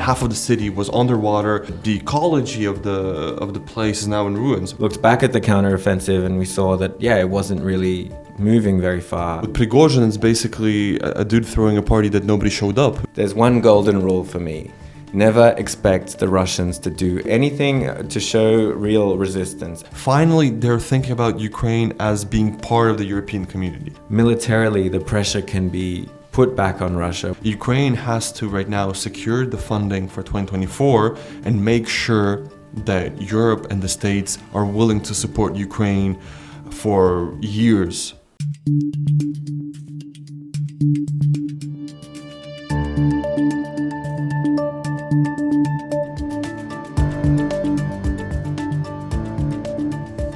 half of the city was underwater. The ecology of the place is now in ruins. Looked back at the counteroffensive and we saw that, it wasn't really moving very far. With Prigozhin, it's basically a dude throwing a party that nobody showed up. There's one golden rule for me. Never expect the Russians to do anything to show real resistance. Finally, they're thinking about Ukraine as being part of the European community. Militarily, the pressure can be put back on Russia. Ukraine has to right now secure the funding for 2024 and make sure that Europe and the States are willing to support Ukraine for years.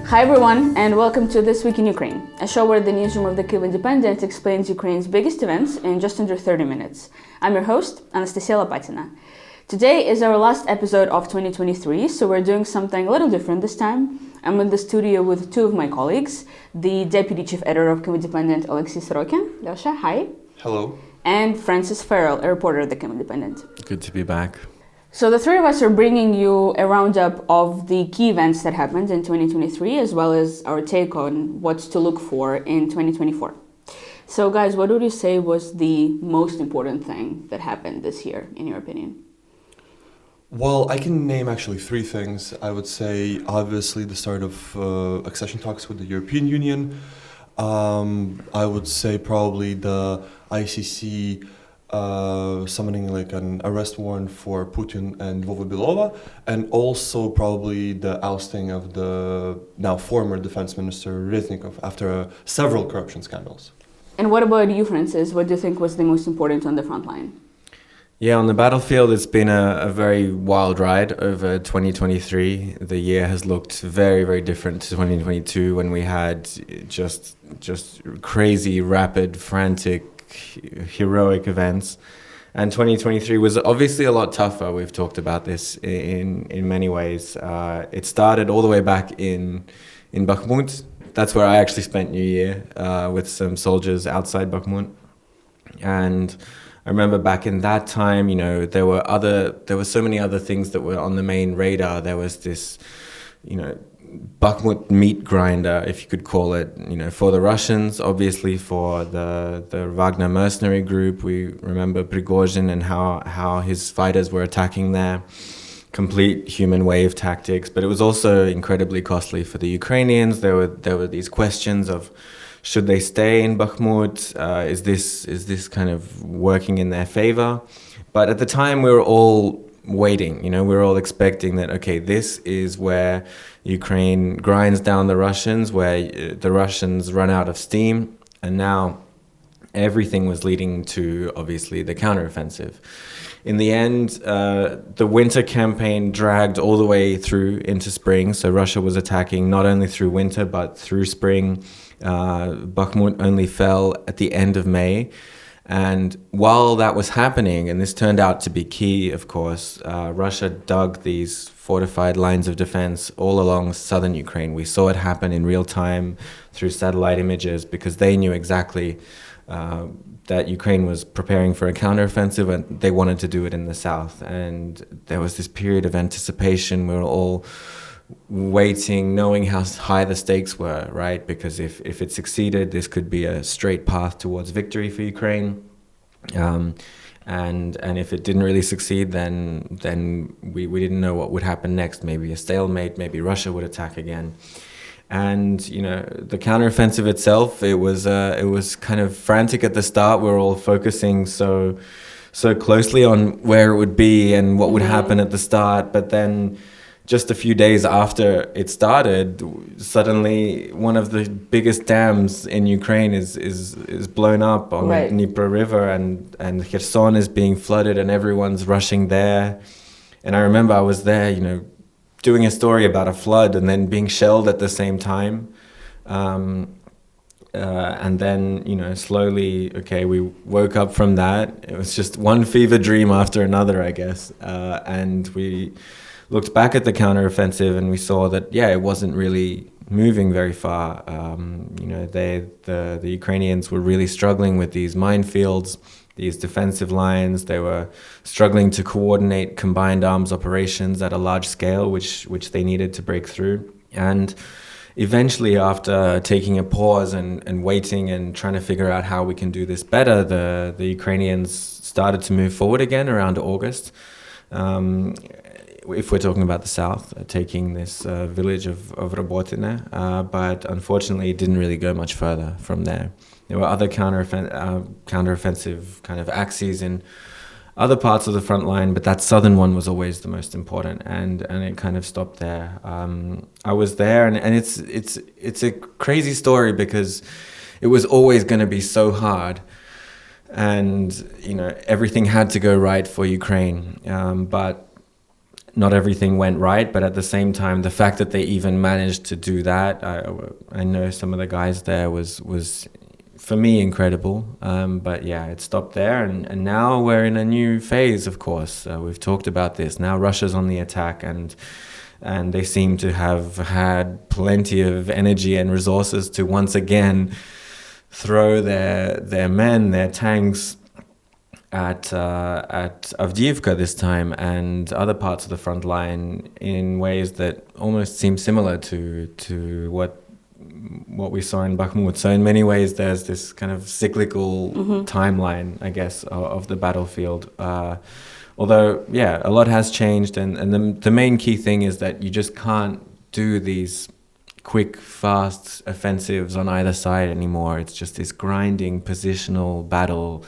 Hi everyone, and welcome to This Week in Ukraine, a show where the newsroom of the Kyiv Independent explains Ukraine's biggest events in just under 30 minutes. I'm your host, Anastasiia Lapatina. Today is our last episode of 2023, so we're doing something a little different this time. I'm in the studio with two of my colleagues, the Deputy Chief Editor of Kyiv Independent, Oleksii Sorokin. Lyosha, hi. Hello. And Francis Farrell, a reporter at the Kyiv Independent. Good to be back. So the three of us are bringing you a roundup of the key events that happened in 2023, as well as our take on what's to look for in 2024. So guys, what would you say was the most important thing that happened this year, in your opinion? Well, I can name actually three things. I would say, obviously, the start of accession talks with the European Union. I would say probably the ICC summoning like an arrest warrant for Putin and Belova, and also probably the ousting of the now former defense minister Reznikov after several corruption scandals. And what about you, Francis? What do you think was the most important on the front line? Yeah, on the battlefield, it's been a very wild ride over 2023. The year has looked very, very different to 2022 when we had just crazy, rapid, frantic, heroic events. And 2023 was obviously a lot tougher. We've talked about this in many ways. It started all the way back in Bakhmut. That's where I actually spent New Year with some soldiers outside Bakhmut. And I remember back in that time, there were so many other things that were on the main radar. There was this, Bakhmut meat grinder, if you could call it, for the Russians, obviously for the Wagner mercenary group. We remember Prigozhin and how his fighters were attacking there. Complete human wave tactics, but it was also incredibly costly for the Ukrainians. There were these questions of, should they stay in Bakhmut? Is this kind of working in their favor? But at the time, we were all waiting. We were all expecting that, okay, this is where Ukraine grinds down the Russians, where the Russians run out of steam, and now everything was leading to, obviously, the counteroffensive. In the end, the winter campaign dragged all the way through into spring, so Russia was attacking not only through winter, but through spring. Bakhmut only fell at the end of May. And while that was happening, and this turned out to be key, of course, Russia dug these fortified lines of defense all along southern Ukraine. We saw it happen in real time through satellite images because they knew exactly that Ukraine was preparing for a counteroffensive and they wanted to do it in the south. And there was this period of anticipation. We were all waiting, knowing how high the stakes were, right? Because if it succeeded, this could be a straight path towards victory for Ukraine. And if it didn't really succeed, then we didn't know what would happen next. Maybe a stalemate, maybe Russia would attack again. And the counteroffensive itself, it was kind of frantic at the start. We were all focusing so closely on where it would be and what would happen at the start, but then just a few days after it started, suddenly one of the biggest dams in Ukraine is blown up on the Dnipro River, and Kherson is being flooded, and everyone's rushing there. And I remember I was there, doing a story about a flood and then being shelled at the same time. And then, slowly, we woke up from that. It was just one fever dream after another, I guess. And we looked back at the counteroffensive and we saw that, it wasn't really moving very far. The Ukrainians were really struggling with these minefields. these defensive lines. They were struggling to coordinate combined arms operations at a large scale, which they needed to break through. And eventually, after taking a pause and waiting and trying to figure out how we can do this better, the Ukrainians started to move forward again around August. If we're talking about the south, taking this village of Robotine, but unfortunately it didn't really go much further from there. There were other counteroffensive kind of axes in other parts of the front line, but that southern one was always the most important, and it kind of stopped there. I was there, and it's a crazy story because it was always going to be so hard, and everything had to go right for Ukraine, but not everything went right. But at the same time, the fact that they even managed to do that, I know some of the guys there was for me incredible. But yeah, it stopped there, and now we're in a new phase. Of course, we've talked about this. Now Russia's on the attack, and they seem to have had plenty of energy and resources to once again throw their men, their tanks at Avdiivka this time and other parts of the front line in ways that almost seem similar to what we saw in Bakhmut. So in many ways, there's this kind of cyclical timeline, I guess, of the battlefield. Although, yeah, a lot has changed, and the main key thing is that you just can't do these quick, fast offensives on either side anymore. It's just this grinding positional battle,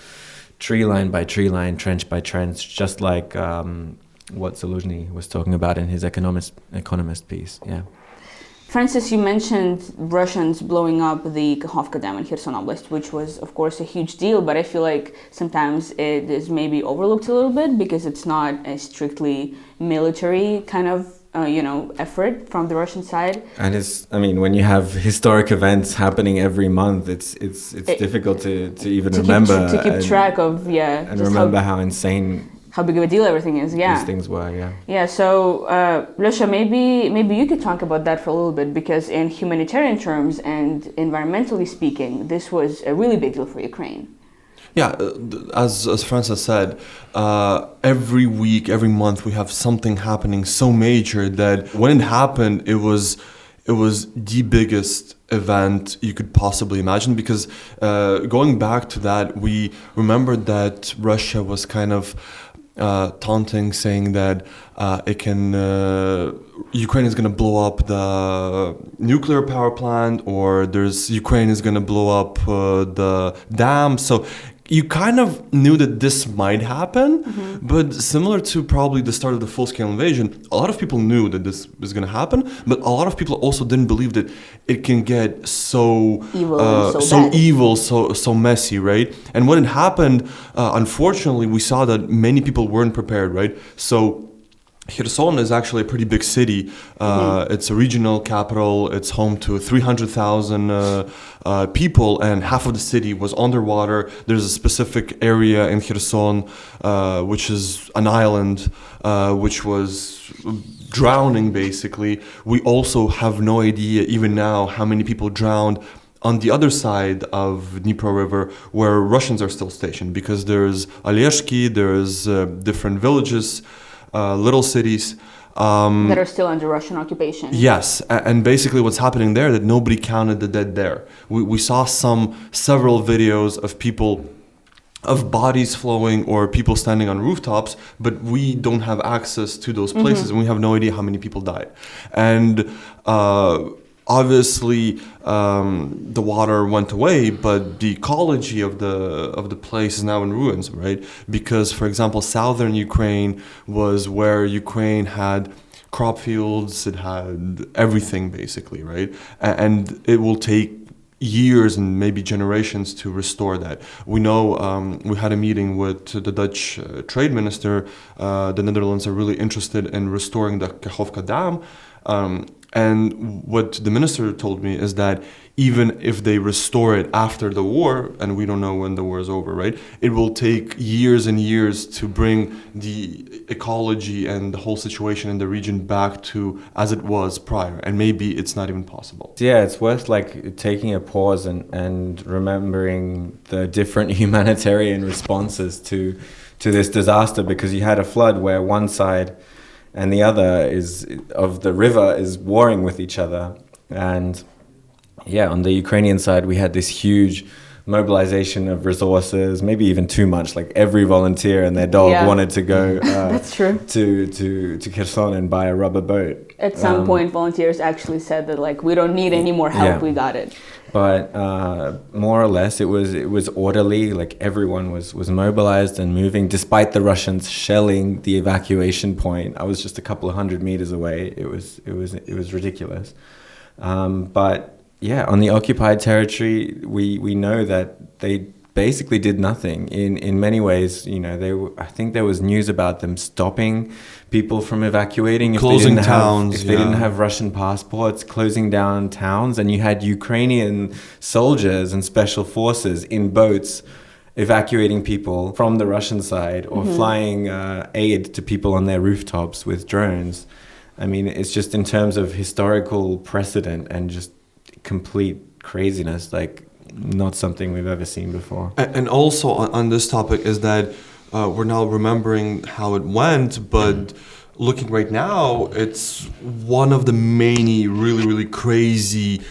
tree line by tree line, trench by trench, just like what Zaluzhny was talking about in his Economist piece. Yeah. Francis, you mentioned Russians blowing up the Kakhovka Dam in Kherson Oblast, which was, of course, a huge deal, but I feel like sometimes it is maybe overlooked a little bit because it's not a strictly military kind of effort from the Russian side. And when you have historic events happening every month, it's difficult to even remember. To keep track of, and remember how insane, how big of a deal everything is, these things were, Yeah, so, Losha, maybe you could talk about that for a little bit, because in humanitarian terms and environmentally speaking, this was a really big deal for Ukraine. Yeah, as Francis said, every week, every month, we have something happening so major that when it happened, it was the biggest event you could possibly imagine. Because going back to that, we remembered that Russia was kind of taunting, saying that Ukraine is going to blow up the nuclear power plant, or Ukraine is going to blow up the dam. So you kind of knew that this might happen, but similar to probably the start of the full-scale invasion, a lot of people knew that this was going to happen, but a lot of people also didn't believe that it can get so evil, so messy, right? And when it happened, unfortunately, we saw that many people weren't prepared, right? So Kherson is actually a pretty big city. It's a regional capital. It's home to 300,000 people, and half of the city was underwater. There's a specific area in Kherson, which is an island, which was drowning, basically. We also have no idea, even now, how many people drowned on the other side of Dnipro River, where Russians are still stationed, because there's Oleksii, there's different villages, little cities that are still under Russian occupation. Yes, and basically what's happening there, that nobody counted the dead there. We saw several videos of bodies flowing or people standing on rooftops, but we don't have access to those places, and we have no idea how many people died. And obviously, the water went away, but the ecology of the place is now in ruins, right? Because, for example, southern Ukraine was where Ukraine had crop fields, it had everything, basically, right? And it will take years and maybe generations to restore that. We know we had a meeting with the Dutch trade minister. The Netherlands are really interested in restoring the Kakhovka Dam. And what the minister told me is that even if they restore it after the war, and we don't know when the war is over, right? It will take years and years to bring the ecology and the whole situation in the region back to as it was prior. And maybe it's not even possible. Yeah, it's worth like taking a pause and remembering the different humanitarian responses to this disaster, because you had a flood where one side and the other of the river is warring with each other. And yeah, on the Ukrainian side, we had this huge mobilization of resources, maybe even too much. Like every volunteer and their dog wanted to go That's true. to Kherson and buy a rubber boat. At some point, volunteers actually said that like, we don't need any more help, we got it. But more or less, it was orderly. Like everyone was mobilized and moving, despite the Russians shelling the evacuation point. I was just a couple of 100 meters away. It was ridiculous. But yeah, on the occupied territory, we know that they basically did nothing. In many ways, you know, I think there was news about them stopping people from evacuating if closing they towns, didn't have Russian passports, closing down towns, and you had Ukrainian soldiers and special forces in boats evacuating people from the Russian side, or flying aid to people on their rooftops with drones. I mean, it's just in terms of historical precedent and just complete craziness, like not something we've ever seen before. And also on this topic is that we're now remembering how it went, but looking right now, it's one of the many really, really crazy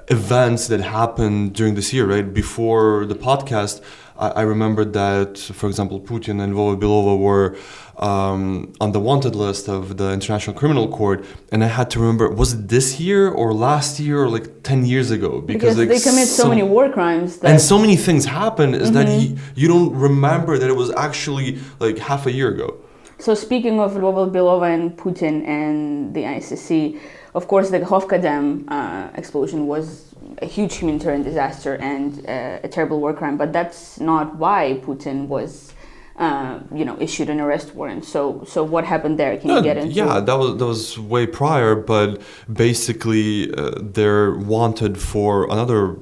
events that happened during this year, right? Before the podcast, I remember that, for example, Putin and Vova Belova were on the wanted list of the International Criminal Court, and I had to remember, was it this year or last year or like 10 years ago? Because like, they commit so many war crimes. And so many things happen is that you don't remember that it was actually like half a year ago. So speaking of Vova Belova and Putin and the ICC, of course, the Kakhovka Dam explosion was a huge humanitarian disaster and a terrible war crime, but that's not why Putin was, issued an arrest warrant. So what happened there? Can you get into? Yeah, that was way prior, but basically they're wanted for another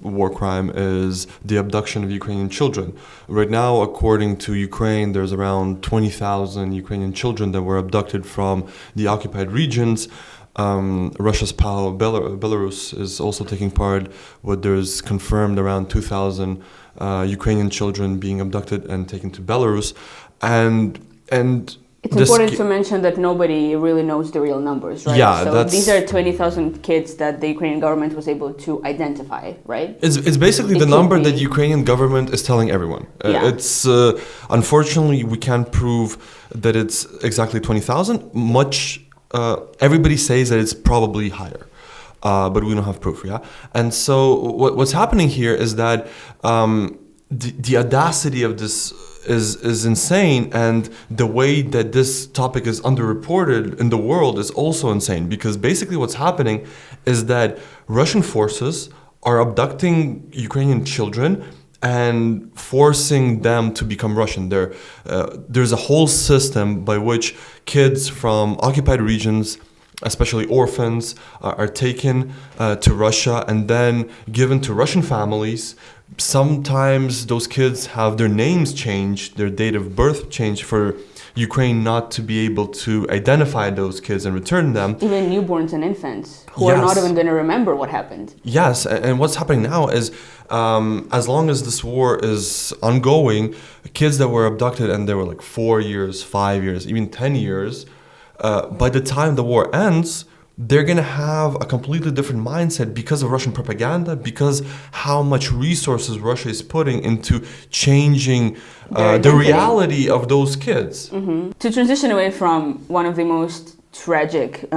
war crime is the abduction of Ukrainian children. Right now, according to Ukraine, there's around 20,000 Ukrainian children that were abducted from the occupied regions. Russia's pal Belarus is also taking part, but there's confirmed around 2,000 Ukrainian children being abducted and taken to Belarus. And it's important to mention that nobody really knows the real numbers, right? Yeah, so these are 20,000 kids that the Ukrainian government was able to identify, right? It's basically the number that Ukrainian government is telling everyone. It's unfortunately we can't prove that it's exactly 20,000. Everybody says that it's probably higher, but we don't have proof. Yeah, and so what's happening here is that the audacity of this is insane, and the way that this topic is underreported in the world is also insane, because basically what's happening is that Russian forces are abducting Ukrainian children and forcing them to become Russian. There's a whole system by which kids from occupied regions, especially orphans, are taken to Russia and then given to Russian families. Sometimes those kids have their names changed, their date of birth changed, for Ukraine not to be able to identify those kids and return them. Even newborns and infants who are not even going to remember what happened. Yes, and what's happening now is as long as this war is ongoing, kids that were abducted and they were like 4 years, 5 years, even 10 years, by the time the war ends, they're going to have a completely different mindset because of Russian propaganda, because how much resources Russia is putting into changing the reality of those kids. Mm-hmm. To transition away from one of the most tragic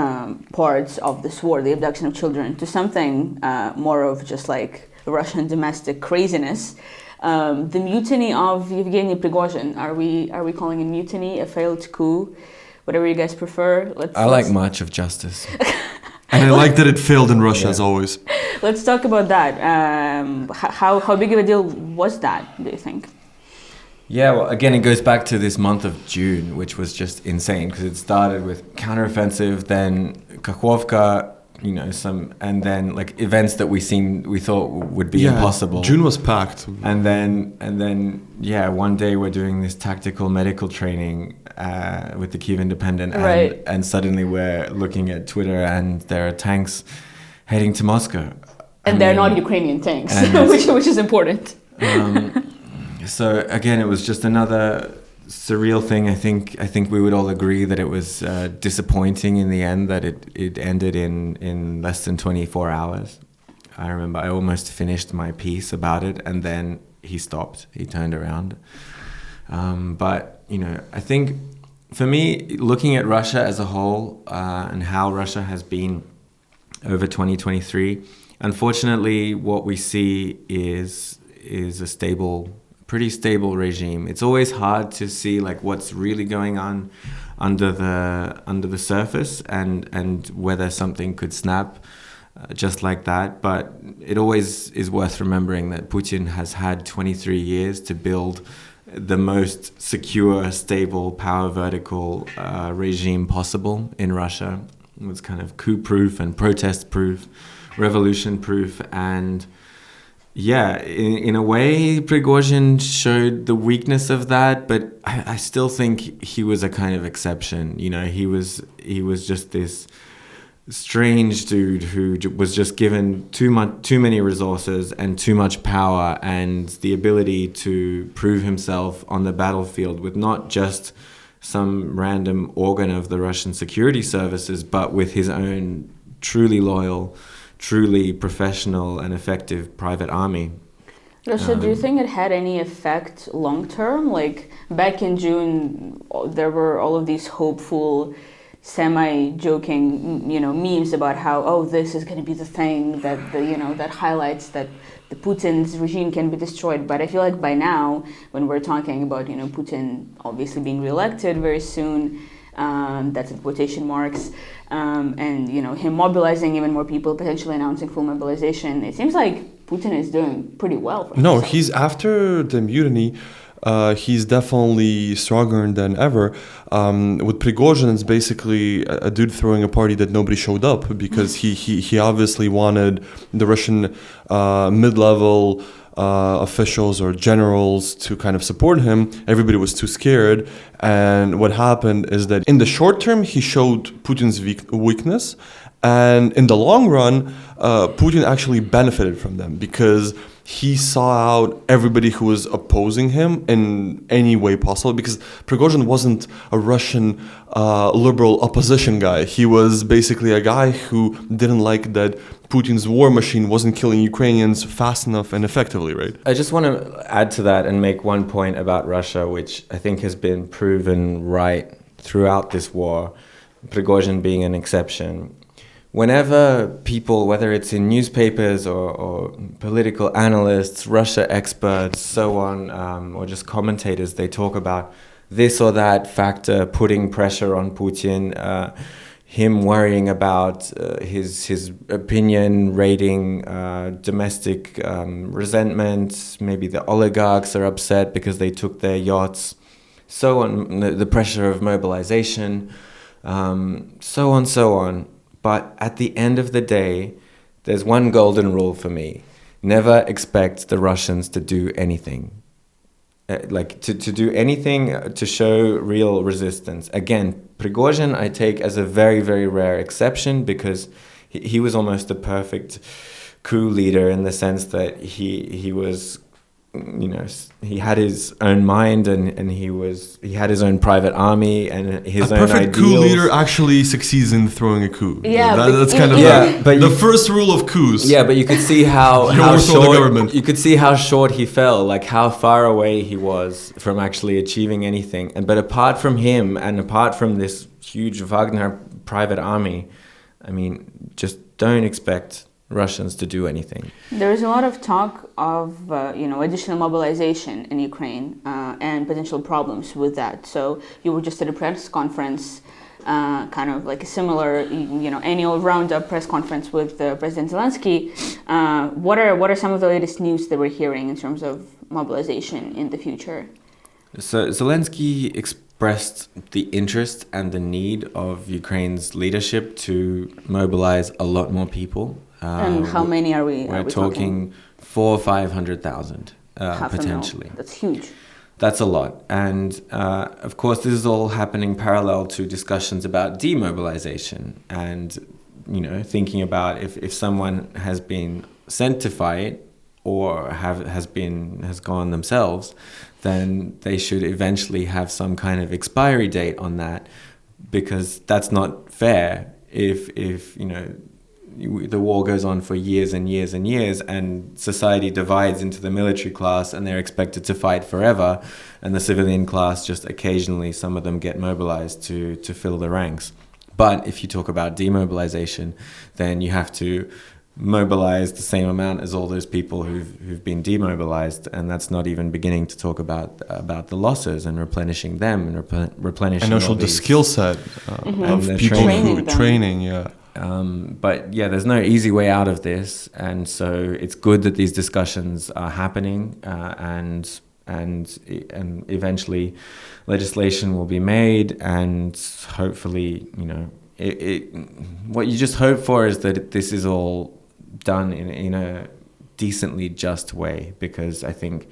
parts of this war, the abduction of children, to something more of just like Russian domestic craziness, the mutiny of Yevgeny Prigozhin. Are we calling it mutiny, a failed coup? Whatever you guys prefer. I like March of Justice. And I like that it failed in Russia, as always. Let's talk about that. How big of a deal was that, do you think? Yeah, well, again, it goes back to this month of June, which was just insane, because it started with counteroffensive, then Kakhovka, and then like events that we thought would be impossible. June was packed. And then, one day we're doing this tactical medical training with the Kyiv Independent, and suddenly we're looking at Twitter, and there are tanks heading to Moscow. And they're not Ukrainian tanks, which is important. So again, it was just another surreal thing. I think we would all agree that it was disappointing in the end, that it ended in less than 24 hours. I remember I almost finished my piece about it, and then he stopped. He turned around. But I think for me, looking at Russia as a whole and how Russia has been over 2023, unfortunately, what we see is a pretty stable regime. It's always hard to see like what's really going on under the surface and whether something could snap just like that. But it always is worth remembering that Putin has had 23 years to build the most secure, stable, power vertical regime possible in Russia. It was kind of coup-proof and protest-proof, revolution-proof, and in a way, Prigozhin showed the weakness of that, but I still think he was a kind of exception. He was just this strange dude who was just given too many resources and too much power, and the ability to prove himself on the battlefield with not just some random organ of the Russian security services, but with his own truly loyal, truly professional and effective private army. So do you think it had any effect long term? Like back in June, there were all of these hopeful, semi-joking, memes about how this is going to be the thing that that highlights that the Putin's regime can be destroyed. But I feel like by now, when we're talking about Putin obviously being reelected very soon, that's in quotation marks, and him mobilizing even more people, potentially announcing full mobilization. It seems like Putin is doing pretty well for himself. He's after the mutiny. He's definitely stronger than ever. With Prigozhin, it's basically a dude throwing a party that nobody showed up because he obviously wanted the Russian mid-level officials or generals to kind of support him. Everybody was too scared. And what happened is that in the short term, he showed Putin's weakness. And in the long run, Putin actually benefited from them because he saw out everybody who was opposing him in any way possible, because Prigozhin wasn't a Russian liberal opposition guy. He was basically a guy who didn't like that Putin's war machine wasn't killing Ukrainians fast enough and effectively, right? I just want to add to that and make one point about Russia, which I think has been proven right throughout this war, Prigozhin being an exception. Whenever people, whether it's in newspapers or political analysts, Russia experts, so on, or just commentators, they talk about this or that factor putting pressure on Putin, him worrying about his opinion rating, domestic resentment, maybe the oligarchs are upset because they took their yachts, so on, the pressure of mobilization, so on. But at the end of the day, there's one golden rule for me. Never expect the Russians to do anything. To do anything to show real resistance. Again, Prigozhin I take as a very, very rare exception because he was almost the perfect coup leader in the sense that he was, he had his own mind and he had his own private army and his own ideals. A perfect coup leader actually succeeds in throwing a coup. Yeah, that's kind of the first rule of coups. Yeah, but you could see how short he fell, like how far away he was from actually achieving anything. But apart from him and apart from this huge Wagner private army, I mean, just don't expect Russians to do anything. There is a lot of talk of additional mobilization in Ukraine and potential problems with that. So you were just at a press conference, kind of like a similar annual roundup press conference with President Zelensky. What are some of the latest news that we're hearing in terms of mobilization in the future? So Zelensky expressed the interest and the need of Ukraine's leadership to mobilize a lot more people. And how many are we? We're talking 400,000 or 500,000 potentially. That's huge. That's a lot. And of course, this is all happening parallel to discussions about demobilization and, thinking about if someone has been sent to fight or has gone themselves, then they should eventually have some kind of expiry date on that, because that's not fair if the war goes on for years and years and years, and society divides into the military class and they're expected to fight forever, and the civilian class just occasionally, some of them get mobilized to fill the ranks. But if you talk about demobilization, then you have to mobilize the same amount as all those people who've been demobilized, and that's not even beginning to talk about the losses and replenishing them and replenishing and also the skill set of the people who training. But there's no easy way out of this, and so it's good that these discussions are happening, and eventually legislation will be made, and hopefully, what you just hope for is that this is all done in a decently just way, because I think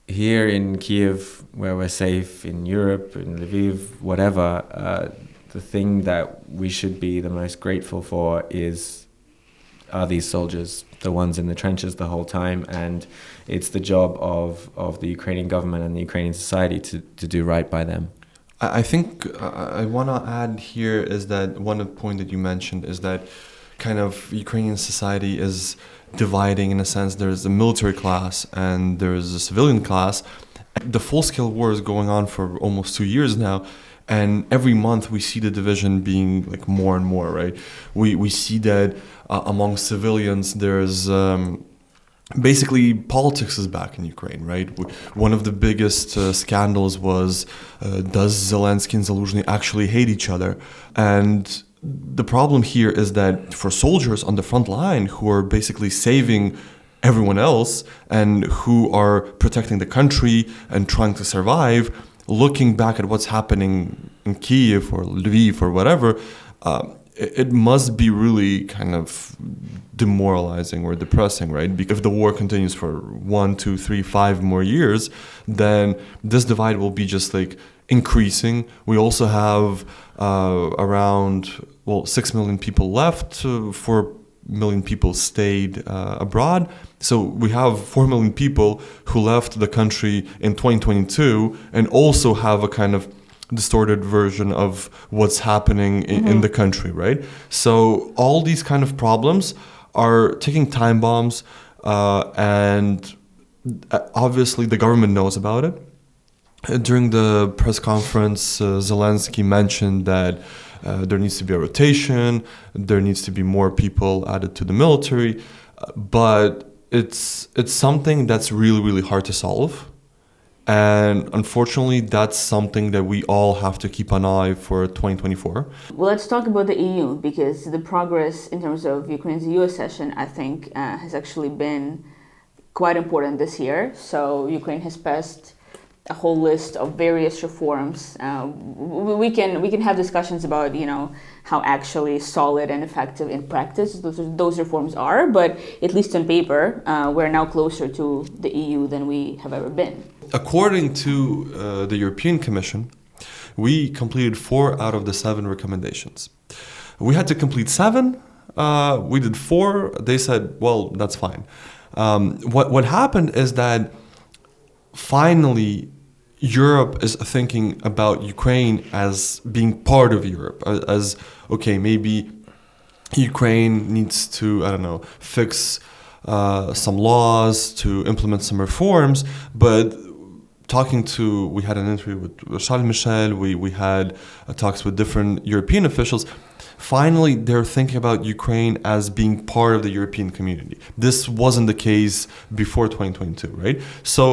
here in Kyiv, where we're safe, in Europe, in Lviv, whatever, the thing that we should be the most grateful for are these soldiers, the ones in the trenches the whole time, and it's the job of the Ukrainian government and the Ukrainian society to do right by them. I think I want to add here is that one point that you mentioned is that kind of Ukrainian society is dividing in a sense. There's a military class and there's a civilian class. The full-scale war is going on for almost 2 years now, and every month we see the division being like more and more, right? We see that among civilians there's basically politics is back in Ukraine, right? One of the biggest scandals was does Zelensky and Zaluzhny actually hate each other? And the problem here is that for soldiers on the front line who are basically saving everyone else and who are protecting the country and trying to survive, looking back at what's happening in Kyiv or Lviv or whatever, it must be really kind of demoralizing or depressing, right? Because if the war continues for 1, 2, 3, 5 more years, then this divide will be just like increasing. We also have around 6 million people left, 4 million people stayed abroad. So we have 4 million people who left the country in 2022 and also have a kind of distorted version of what's happening in the country, right? So all these kind of problems are ticking time bombs, and obviously the government knows about it. During the press conference, Zelensky mentioned that there needs to be a rotation, there needs to be more people added to the military, but it's something that's really, really hard to solve. And unfortunately, that's something that we all have to keep an eye for 2024. Well, let's talk about the EU, because the progress in terms of Ukraine's EU accession, I think, has actually been quite important this year. So Ukraine has passed a whole list of various reforms. We can have discussions about how actually solid and effective in practice those reforms are, but at least on paper, we're now closer to the EU than we have ever been. According to the European Commission, we completed 4 out of the 7 recommendations. We had to complete 7. We did 4. They said, well, that's fine. What happened is that finally Europe is thinking about Ukraine as being part of Europe, as okay, maybe Ukraine needs to, fix some laws, to implement some reforms, but we had an interview with Charles Michel, we had talks with different European officials. Finally, they're thinking about Ukraine as being part of the European community. This wasn't the case before 2022, right? So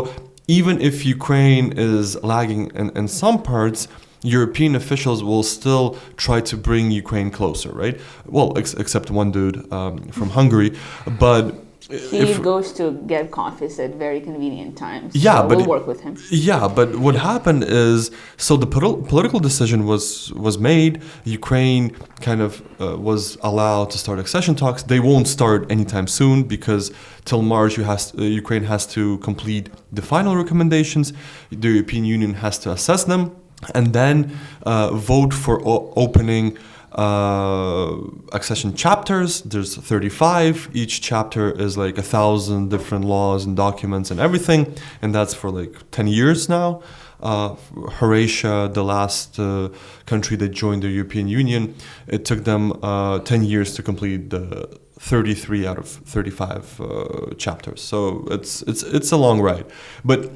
even if Ukraine is lagging in some parts, European officials will still try to bring Ukraine closer, right? Well, except one dude from Hungary. But He goes to get coffees at very convenient times. Yeah, so but we'll work with him. Yeah, but what happened is, so the political decision was made. Ukraine kind of was allowed to start accession talks. They won't start anytime soon because till March Ukraine has to complete the final recommendations. The European Union has to assess them and then vote for opening accession chapters. There's 35. Each chapter is like 1,000 different laws and documents and everything, and that's for like 10 years now. Croatia, the last country that joined the European Union, it took them 10 years to complete the 33 out of 35 chapters. So it's a long ride, but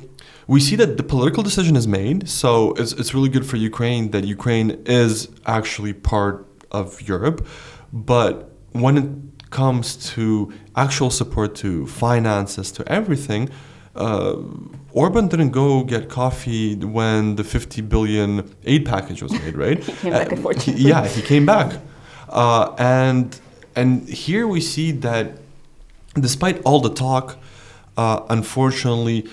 we see that the political decision is made. So it's really good for Ukraine that Ukraine is actually part of Europe, but when it comes to actual support to finances, to everything, Orban didn't go get coffee when the 50 billion aid package was made, right? He came back, unfortunately. Yeah, he came back. And here we see that despite all the talk, unfortunately,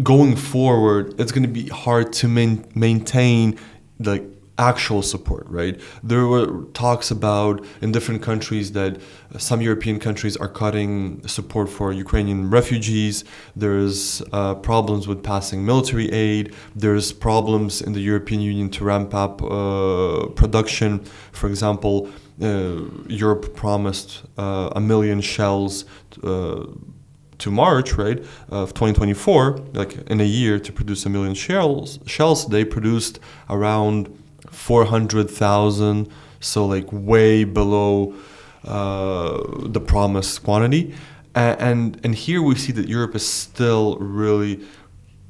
going forward, it's going to be hard to maintain the actual support, right? There were talks about in different countries that some European countries are cutting support for Ukrainian refugees. There's problems with passing military aid. There's problems in the European Union to ramp up production. For example, Europe promised 1 million shells to March, right, of 2024, like in a year to produce 1 million shells. They produced around 400,000, so like way below the promised quantity. And here we see that Europe is still really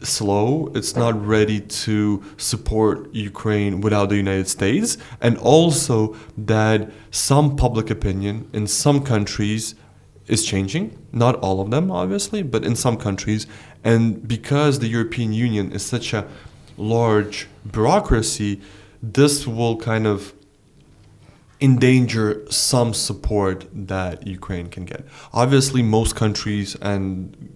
slow. It's not ready to support Ukraine without the United States. And also that some public opinion in some countries is changing. Not all of them, obviously, but in some countries. And because the European Union is such a large bureaucracy, this will kind of endanger some support that Ukraine can get. Obviously, most countries and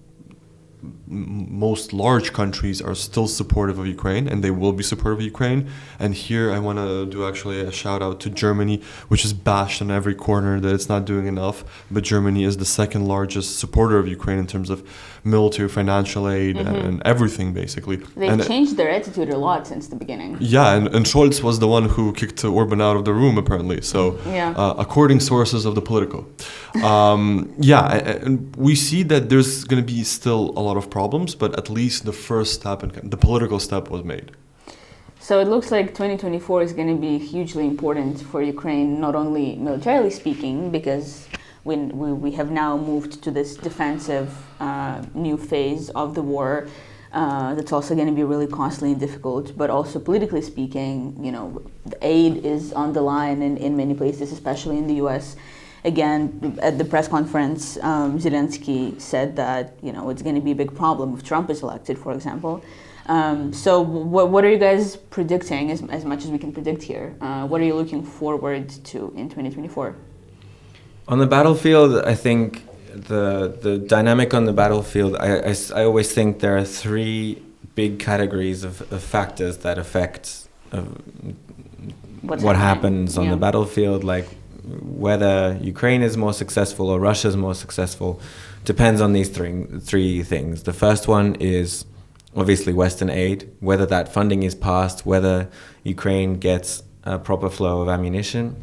most large countries are still supportive of Ukraine, and they will be supportive of Ukraine. And here I want to do actually a shout out to Germany, which is bashed on every corner that it's not doing enough. But Germany is the second largest supporter of Ukraine in terms of military, financial aid, and everything, basically. They've changed their attitude a lot since the beginning. Yeah, and Scholz was the one who kicked Orban out of the room, apparently. So, according sources of the Politico. And we see that there's going to be still a lot of problems, but at least the first step, the political step was made. So it looks like 2024 is going to be hugely important for Ukraine, not only militarily speaking, because we have now moved to this defensive new phase of the war that's also going to be really costly and difficult, but also politically speaking, the aid is on the line in many places, especially in the US. Again, at the press conference, Zelensky said that, it's going to be a big problem if Trump is elected, for example. So what are you guys predicting, as much as we can predict here? What are you looking forward to in 2024? On the battlefield, I think the dynamic on the battlefield, I always think there are three big categories of factors that affect what happens on the battlefield, like whether Ukraine is more successful or Russia is more successful depends on these three things. The first one is obviously Western aid, whether that funding is passed, whether Ukraine gets a proper flow of ammunition.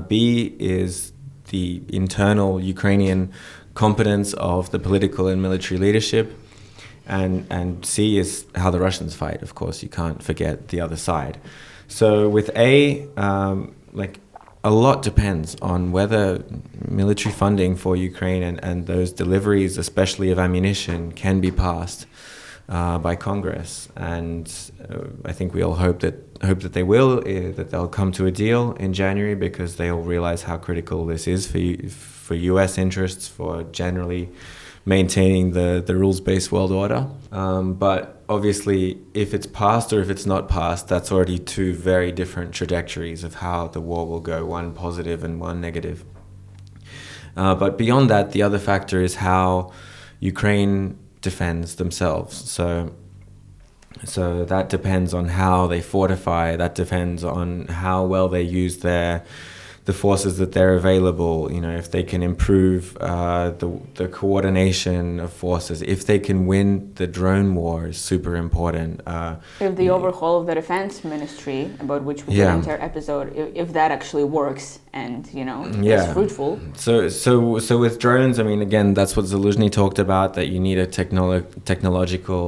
B is the internal Ukrainian competence of the political and military leadership. And C is how the Russians fight. Of course, you can't forget the other side. So with A, a lot depends on whether military funding for Ukraine and those deliveries, especially of ammunition, can be passed by Congress. And I think we all hope that they will, that they'll come to a deal in January, because they'll realize how critical this is for U.S. interests, for generally maintaining the rules-based world order. But obviously, if it's passed or if it's not passed, that's already two very different trajectories of how the war will go, one positive and one negative. But beyond that, the other factor is how Ukraine defends themselves. So that depends on how they fortify. That depends on how well they use the forces that they're available. If they can improve the coordination of forces, if they can win the drone war is super important. If the overhaul of the defense ministry, about which we did an entire episode, if that actually works and is fruitful. So with drones, again, that's what Zaluzhny talked about, that you need a technological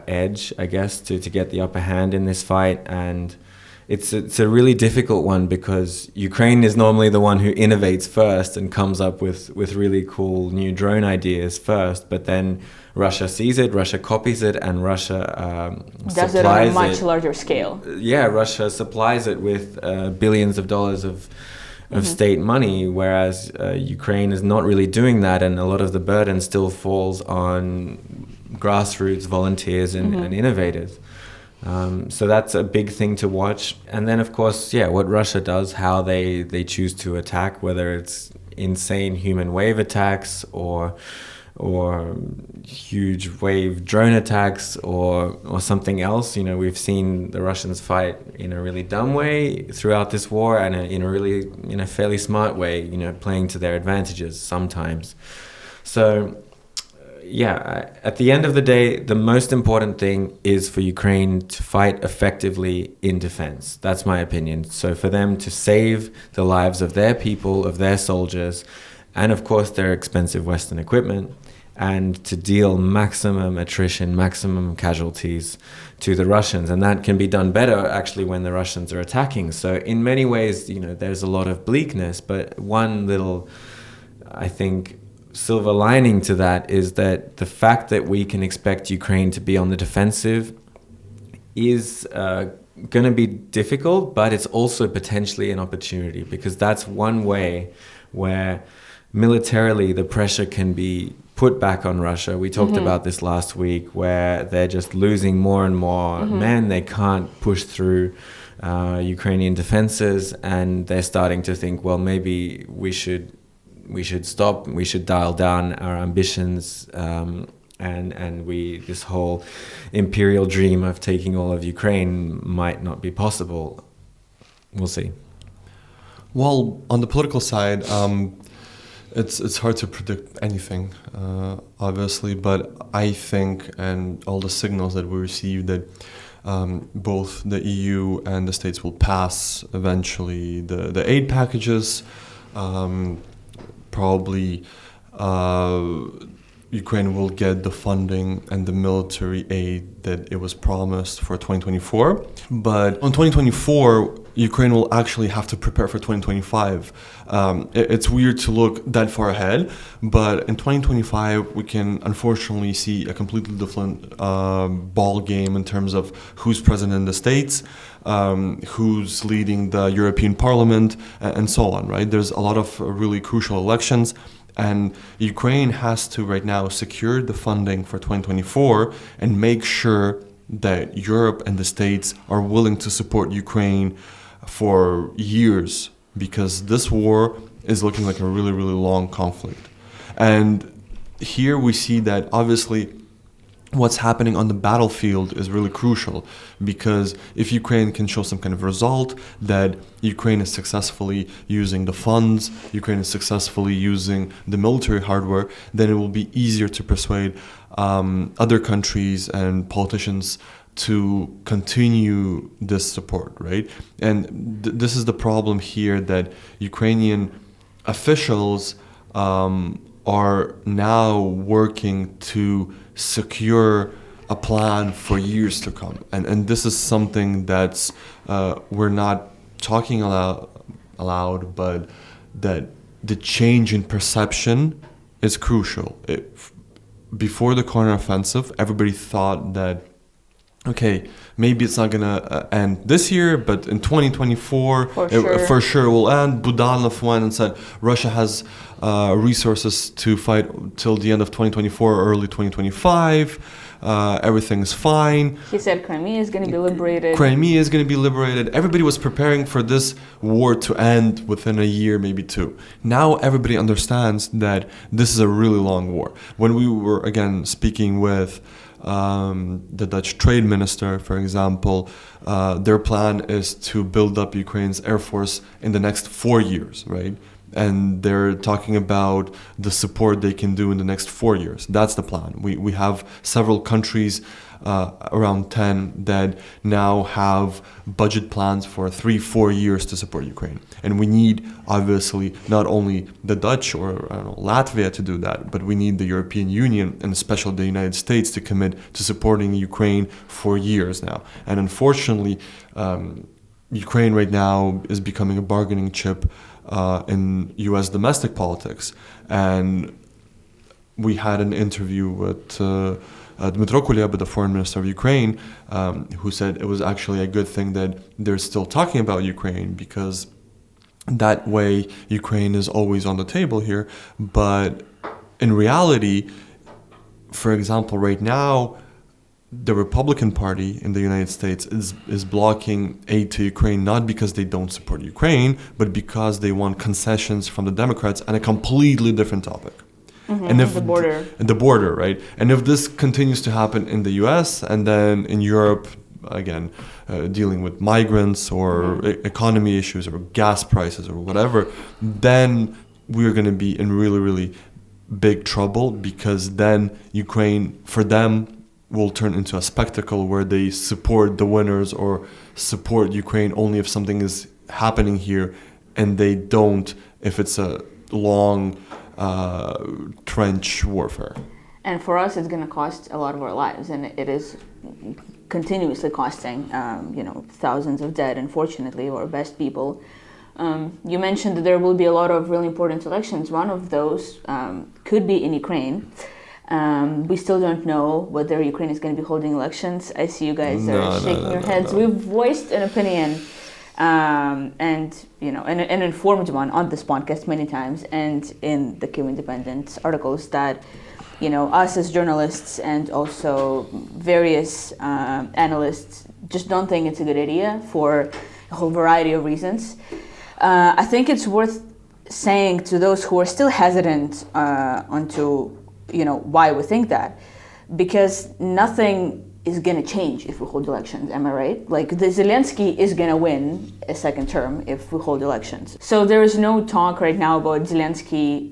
edge, I guess, to get the upper hand in this fight. And it's a really difficult one because Ukraine is normally the one who innovates first and comes up with really cool new drone ideas first, but then Russia sees it, Russia copies it, and Russia does it on a much larger scale. Yeah, Russia supplies it with billions of dollars of state money, whereas Ukraine is not really doing that, and a lot of the burden still falls on grassroots volunteers and innovators. So that's a big thing to watch. And then, of course, what Russia does, how they choose to attack, whether it's insane human wave attacks or huge wave drone attacks or something else. We've seen the Russians fight in a really dumb way throughout this war, and in a fairly smart way, playing to their advantages sometimes. So at the end of the day, the most important thing is for Ukraine to fight effectively in defense. That's my opinion. So for them to save the lives of their people, of their soldiers, and of course their expensive Western equipment, and to deal maximum attrition, maximum casualties to the Russians. And that can be done better actually when the Russians are attacking. So in many ways, there's a lot of bleakness, but one little, I think, silver lining to that is that the fact that we can expect Ukraine to be on the defensive is going to be difficult, but it's also potentially an opportunity, because that's one way where militarily the pressure can be put back on Russia. We talked about this last week, where they're just losing more and more men. They can't push through Ukrainian defenses, and they're starting to think, well, maybe we should stop, we should dial down our ambitions, and this whole imperial dream of taking all of Ukraine might not be possible. We'll see. Well, on the political side, it's hard to predict anything, obviously, but I think, and all the signals that we receive, that both the EU and the states will pass eventually the aid packages. Probably Ukraine will get the funding and the military aid that it was promised for 2024. But on 2024, Ukraine will actually have to prepare for 2025. It's weird to look that far ahead, but in 2025, we can unfortunately see a completely different ball game in terms of who's president in the States, who's leading the European Parliament, and so on, right? There's a lot of really crucial elections, and Ukraine has to right now secure the funding for 2024 and make sure that Europe and the States are willing to support Ukraine for years, because this war is looking like a really, really long conflict. And here we see that obviously what's happening on the battlefield is really crucial, because if Ukraine can show some kind of result that Ukraine is successfully using the funds, Ukraine is successfully using the military hardware, then it will be easier to persuade other countries and politicians to continue this support, right? And this is the problem here, that Ukrainian officials are now working to secure a plan for years to come. And this is something that's we're not talking aloud, but that the change in perception is crucial. Before the counteroffensive, everybody thought that, okay, maybe it's not going to end this year, but in 2024, for sure will end. Budanov went and said Russia has resources to fight till the end of 2024 or early 2025. everything's fine. He said Crimea is going to be liberated. Crimea is going to be liberated. Everybody was preparing for this war to end within a year, maybe two. Now everybody understands that this is a really long war. When we were, again, speaking with the Dutch trade minister, for example, their plan is to build up Ukraine's air force in the next 4 years, right? And they're talking about the support they can do in the next 4 years. That's the plan. We have several countries, around 10, that now have budget plans for 3-4 years to support Ukraine. And we need, obviously, not only the Dutch or Latvia to do that, but we need the European Union and especially the United States to commit to supporting Ukraine for years now. And unfortunately, Ukraine right now is becoming a bargaining chip in U.S. domestic politics. And we had an interview with Dmytro Kuleba, the foreign minister of Ukraine, who said it was actually a good thing that they're still talking about Ukraine, because that way Ukraine is always on the table here. But in reality, for example, right now, the Republican Party in the United States is blocking aid to Ukraine, not because they don't support Ukraine, but because they want concessions from the Democrats on a completely different topic. And if the border, right? And if this continues to happen in the US and then in Europe, again, dealing with migrants or economy issues or gas prices or whatever, then we're going to be in really, really big trouble, because then Ukraine, for them, will turn into a spectacle where they support the winners or support Ukraine only if something is happening here, and they don't if it's a long trench warfare. And for us, it's going to cost a lot of our lives, and it is continuously costing, thousands of dead, unfortunately, of our best people. You mentioned that there will be a lot of really important elections. One of those could be in Ukraine. We still don't know whether Ukraine is going to be holding elections. I see you guys are shaking your heads. We've voiced an opinion, and an informed one on this podcast many times, and in the Kyiv Independent articles, that us as journalists and also various analysts just don't think it's a good idea for a whole variety of reasons. I think it's worth saying to those who are still hesitant onto why we think that, because nothing is going to change if we hold elections, am I right? Like, the Zelensky is going to win a second term if we hold elections. So there is no talk right now about Zelensky,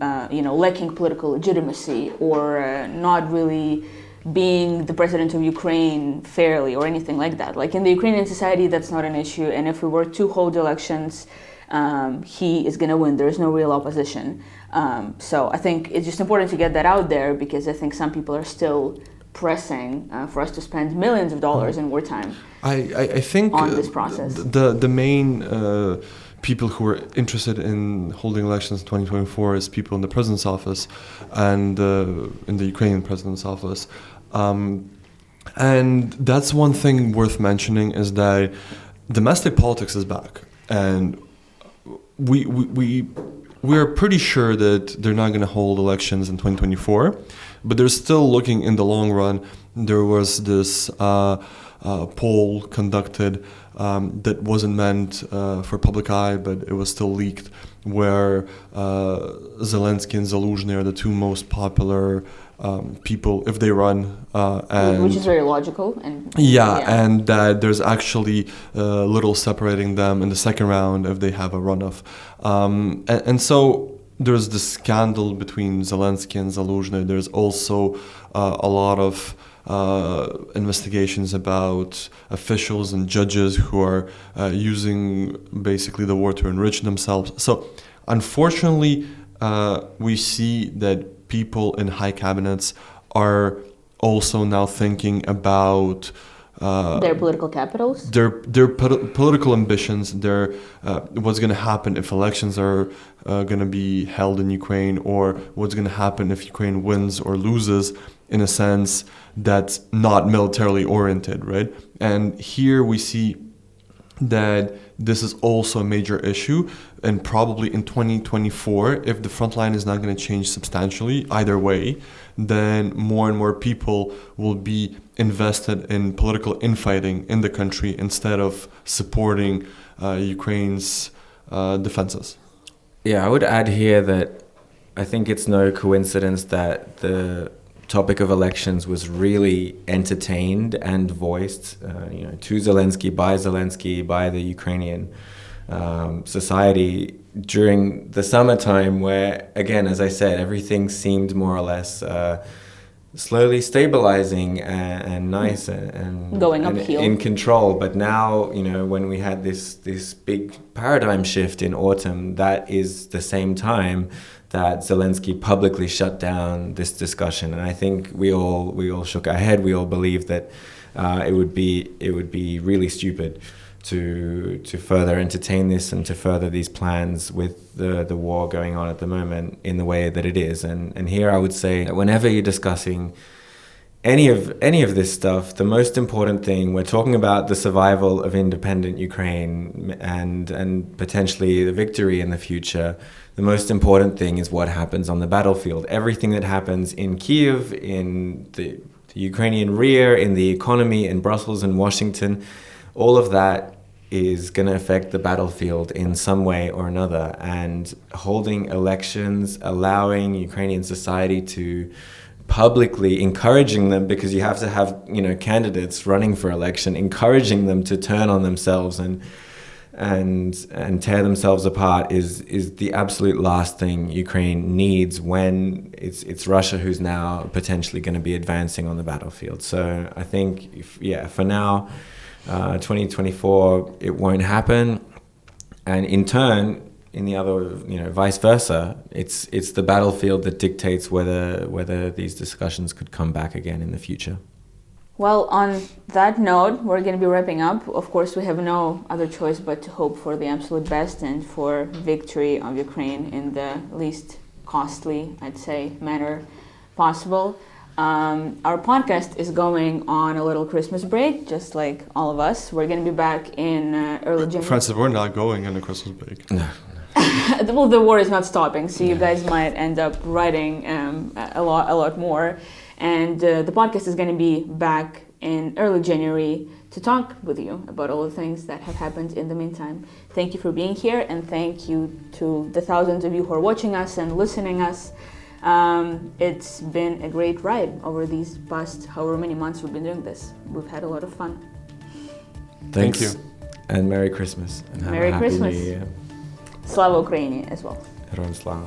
lacking political legitimacy or not really being the president of Ukraine fairly or anything like that. Like, in the Ukrainian society, that's not an issue. And if we were to hold elections, he is going to win. There is no real opposition. So I think it's just important to get that out there, because I think some people are still pressing for us to spend millions of dollars in wartime. I think on this process. The main people who are interested in holding elections in 2024 is people in the president's office and in the Ukrainian president's office. And that's one thing worth mentioning, is that domestic politics is back, and we're pretty sure that they're not going to hold elections in 2024, but they're still looking in the long run. There was this poll conducted that wasn't meant for public eye, but it was still leaked, where Zelensky and Zaluzhny are the two most popular people if they run, and which is very logical. And that there's actually little separating them in the second round if they have a runoff. And so there's this scandal between Zelensky and Zaluzhny. There's also a lot of investigations about officials and judges who are using basically the war to enrich themselves. So unfortunately, we see that people in high cabinets are also now thinking about their political capitals, their political ambitions, their what's going to happen if elections are going to be held in Ukraine, or what's going to happen if Ukraine wins or loses, in a sense that's not militarily oriented, right? And here we see that this is also a major issue, and probably in 2024, if the front line is not going to change substantially either way, then more and more people will be invested in political infighting in the country instead of supporting Ukraine's defenses. Yeah, I would add here that I think it's no coincidence that the topic of elections was really entertained and voiced, to Zelensky, by the Ukrainian society during the summertime, where, again, as I said, everything seemed more or less slowly stabilizing and nice and going and uphill, in control. But now, when we had this big paradigm shift in autumn, that is the same time that Zelensky publicly shut down this discussion. And I think we all shook our head. We all believed that it would be really stupid to further entertain this and to further these plans with the war going on at the moment in the way that it is. And here I would say that whenever you're discussing any of this stuff, the most important thing, we're talking about the survival of independent Ukraine and potentially the victory in the future. The most important thing is what happens on the battlefield. Everything that happens in Kyiv, in the Ukrainian rear, in the economy, in Brussels and Washington, all of that is going to affect the battlefield in some way or another. And holding elections, allowing Ukrainian society to publicly encouraging them, because you have to have candidates running for election, encouraging them to turn on themselves and tear themselves apart is the absolute last thing Ukraine needs when it's Russia who's now potentially going to be advancing on the battlefield. So I think for now, 2024 it won't happen, and in turn, in the other, vice versa, it's the battlefield that dictates whether these discussions could come back again in the future. Well, on that note, we're going to be wrapping up. Of course, we have no other choice but to hope for the absolute best and for victory of Ukraine in the least costly, I'd say, manner possible. Our podcast is going on a little Christmas break, just like all of us. We're going to be back in early January. Francis, we're not going on a Christmas break. No. Well, the war is not stopping, so you guys might end up writing a lot more. And the podcast is going to be back in early January to talk with you about all the things that have happened in the meantime. Thank you for being here, and thank you to the thousands of you who are watching us and listening us. It's been a great ride over these past however many months we've been doing this. We've had a lot of fun. Thanks. Thank you. And Merry Christmas. And have Merry a happy Christmas. New Year. Slava Ukraini as well. Героям слава.